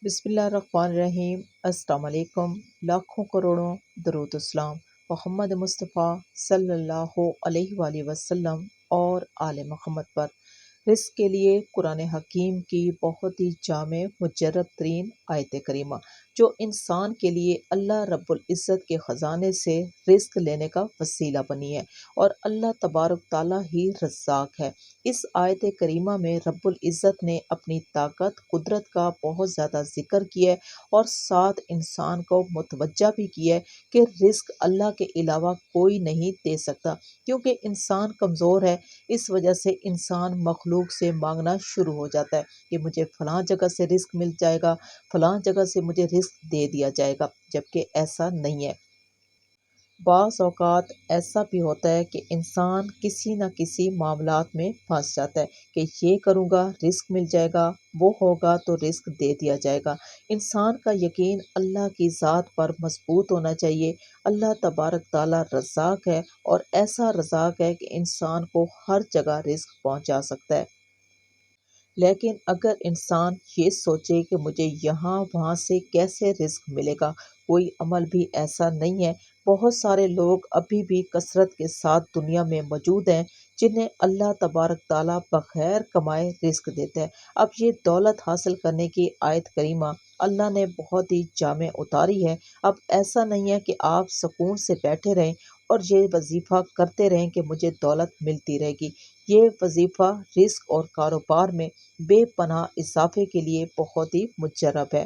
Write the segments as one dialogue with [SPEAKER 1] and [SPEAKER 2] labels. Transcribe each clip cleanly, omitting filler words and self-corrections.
[SPEAKER 1] بسم اللہ الرحمن الرحیم۔ السلام علیکم۔ لاکھوں کروڑوں درود اسلام محمد مصطفیٰ صلی اللہ علیہ وآلہ وسلم اور آل محمد پر۔ رزق کے لیے قرآن حکیم کی بہت ہی جامع مجرب ترین آیت کریمہ جو انسان کے لیے اللہ رب العزت کے خزانے سے رزق لینے کا وسیلہ بنی ہے، اور اللہ تبارک تعالیٰ ہی رزاق ہے۔ اس آیت کریمہ میں رب العزت نے اپنی طاقت قدرت کا بہت زیادہ ذکر کیا ہے، اور ساتھ انسان کو متوجہ بھی کیا ہے کہ رزق اللہ کے علاوہ کوئی نہیں دے سکتا، کیونکہ انسان کمزور ہے۔ اس وجہ سے انسان مخلوق سے مانگنا شروع ہو جاتا ہے کہ مجھے فلاں جگہ سے رزق مل جائے گا، فلاں جگہ سے مجھے رزق دے دیا جائے گا، جبکہ ایسا نہیں ہے۔ بعض اوقات ایسا بھی ہوتا ہے کہ انسان کسی نہ کسی معاملات میں پھنس جاتا ہے کہ یہ کروں گا رزق مل جائے گا، وہ ہوگا تو رزق دے دیا جائے گا۔ انسان کا یقین اللہ کی ذات پر مضبوط ہونا چاہیے۔ اللہ تبارک تعالیٰ رزاق ہے، اور ایسا رزاق ہے کہ انسان کو ہر جگہ رزق پہنچا سکتا ہے۔ لیکن اگر انسان یہ سوچے کہ مجھے یہاں وہاں سے کیسے رزق ملے گا، کوئی عمل بھی ایسا نہیں ہے۔ بہت سارے لوگ ابھی بھی کثرت کے ساتھ دنیا میں موجود ہیں جنہیں اللہ تبارک تعالیٰ بغیر کمائے رزق دیتا ہے۔ اب یہ دولت حاصل کرنے کی آیت کریمہ اللہ نے بہت ہی جامع اتاری ہے۔ اب ایسا نہیں ہے کہ آپ سکون سے بیٹھے رہیں اور یہ وظیفہ کرتے رہیں کہ مجھے دولت ملتی رہے گی۔ یہ وظیفہ رزق اور کاروبار میں بے پناہ اضافے کے لیے بہت ہی مجرب ہے۔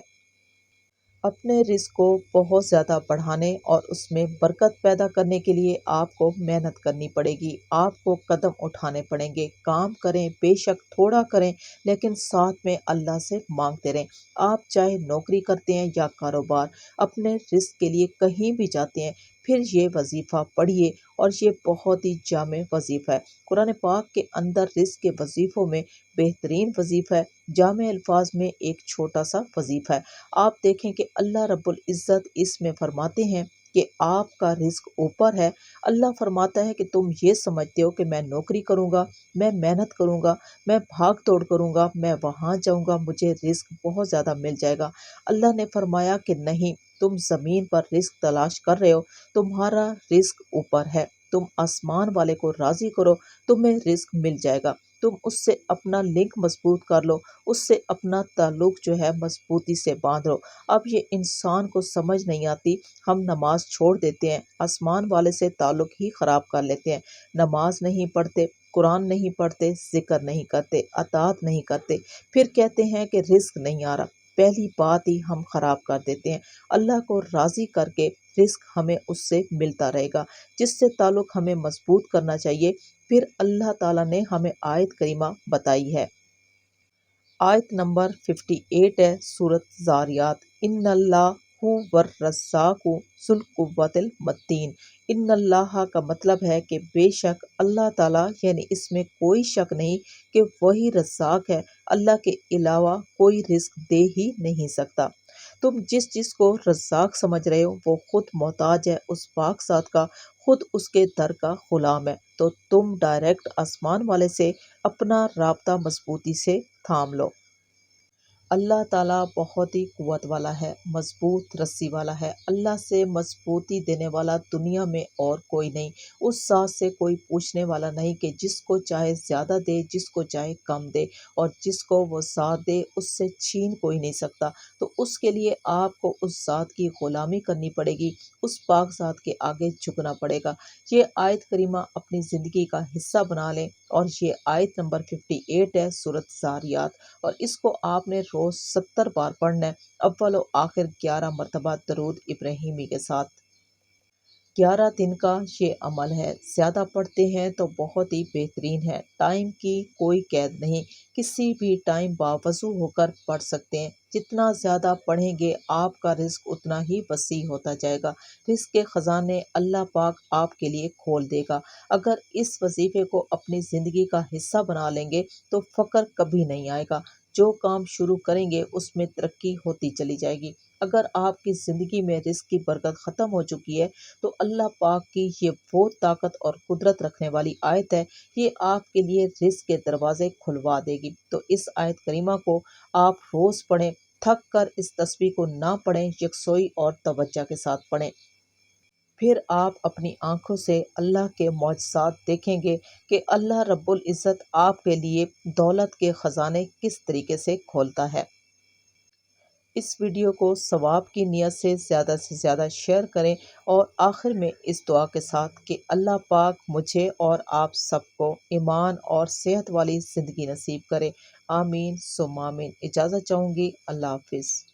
[SPEAKER 1] اپنے رزق کو بہت زیادہ بڑھانے اور اس میں برکت پیدا کرنے کے لیے آپ کو محنت کرنی پڑے گی، آپ کو قدم اٹھانے پڑیں گے۔ کام کریں، بے شک تھوڑا کریں، لیکن ساتھ میں اللہ سے مانگتے رہیں۔ آپ چاہے نوکری کرتے ہیں یا کاروبار، اپنے رزق کے لیے کہیں بھی جاتے ہیں، پھر یہ وظیفہ پڑھیے، اور یہ بہت ہی جامع وظیفہ ہے۔ قرآن پاک کے اندر رزق کے وظیفوں میں بہترین وظیفہ ہے، جامع الفاظ میں ایک چھوٹا سا وظیفہ ہے۔ آپ دیکھیں کہ اللہ رب العزت اس میں فرماتے ہیں کہ آپ کا رزق اوپر ہے۔ اللہ فرماتا ہے کہ تم یہ سمجھتے ہو کہ میں نوکری کروں گا، میں محنت کروں گا، میں بھاگ دوڑ کروں گا، میں وہاں جاؤں گا، مجھے رزق بہت زیادہ مل جائے گا۔ اللہ نے فرمایا کہ نہیں، تم زمین پر رزق تلاش کر رہے ہو، تمہارا رزق اوپر ہے۔ تم آسمان والے کو راضی کرو، تمہیں رزق مل جائے گا۔ تم اس سے اپنا لنک مضبوط کر لو، اس سے اپنا تعلق جو ہے مضبوطی سے باندھ لو۔ اب یہ انسان کو سمجھ نہیں آتی، ہم نماز چھوڑ دیتے ہیں، آسمان والے سے تعلق ہی خراب کر لیتے ہیں، نماز نہیں پڑھتے، قرآن نہیں پڑھتے، ذکر نہیں کرتے، اطاعت نہیں کرتے، پھر کہتے ہیں کہ رزق نہیں آ رہا۔ پہلی بات ہی ہم خراب کر دیتے ہیں۔ اللہ کو راضی کر کے رزق ہمیں اس سے ملتا رہے گا، جس سے تعلق ہمیں مضبوط کرنا چاہیے۔ پھر اللہ تعالیٰ نے ہمیں آیت کریمہ بتائی ہے۔ آیت نمبر 58 ہے سورۃ زاریات۔ ان اللہ هو الرزاق ذو القوۃ المتین۔ ان اللہ کا مطلب ہے کہ بے شک اللہ تعالیٰ، یعنی اس میں کوئی شک نہیں کہ وہی رزاق ہے، اللہ کے علاوہ کوئی رزق دے ہی نہیں سکتا۔ تم جس کو رزاق سمجھ رہے ہو وہ خود محتاج ہے اس پاک ذات کا، خود اس کے در کا غلام ہے، تو تم ڈائریکٹ آسمان والے سے اپنا رابطہ مضبوطی سے تھام لو۔ اللہ تعالیٰ بہت ہی قوت والا ہے، مضبوط رسی والا ہے۔ اللہ سے مضبوطی دینے والا دنیا میں اور کوئی نہیں۔ اس ذات سے کوئی پوچھنے والا نہیں کہ جس کو چاہے زیادہ دے، جس کو چاہے کم دے، اور جس کو وہ ذات دے اس سے چھین کوئی نہیں سکتا۔ تو اس کے لیے آپ کو اس ذات کی غلامی کرنی پڑے گی، اس پاک ذات کے آگے جھکنا پڑے گا۔ یہ آیت کریمہ اپنی زندگی کا حصہ بنا لیں، اور یہ آیت نمبر 58 ہے سورۃ زاریات، اور اس کو آپ نے روز 70 بار پڑھنا ہے، اول و آخر 11 مرتبہ درود ابراہیمی کے ساتھ۔ 11 دن کا یہ عمل ہے، زیادہ پڑھتے ہیں تو بہت ہی بہترین ہے۔ ٹائم کی کوئی قید نہیں، کسی بھی ٹائم باوضو ہو کر پڑھ سکتے ہیں۔ جتنا زیادہ پڑھیں گے آپ کا رزق اتنا ہی وسیع ہوتا جائے گا، رزق کے خزانے اللہ پاک آپ کے لیے کھول دے گا۔ اگر اس وظیفے کو اپنی زندگی کا حصہ بنا لیں گے تو فقر کبھی نہیں آئے گا۔ جو کام شروع کریں گے اس میں ترقی ہوتی چلی جائے گی۔ اگر آپ کی زندگی میں رزق کی برکت ختم ہو چکی ہے تو اللہ پاک کی یہ وہ طاقت اور قدرت رکھنے والی آیت ہے، یہ آپ کے لیے رزق کے دروازے کھلوا دے گی۔ تو اس آیت کریمہ کو آپ روز پڑھیں، تھک کر اس تسبیح کو نہ پڑھیں، یکسوئی اور توجہ کے ساتھ پڑھیں۔ پھر آپ اپنی آنکھوں سے اللہ کے معجزات دیکھیں گے کہ اللہ رب العزت آپ کے لیے دولت کے خزانے کس طریقے سے کھولتا ہے۔ اس ویڈیو کو ثواب کی نیت سے زیادہ شیئر کریں، اور آخر میں اس دعا کے ساتھ کہ اللہ پاک مجھے اور آپ سب کو ایمان اور صحت والی زندگی نصیب کرے۔ آمین ثم آمین۔ اجازت چاہوں گی۔ اللہ حافظ۔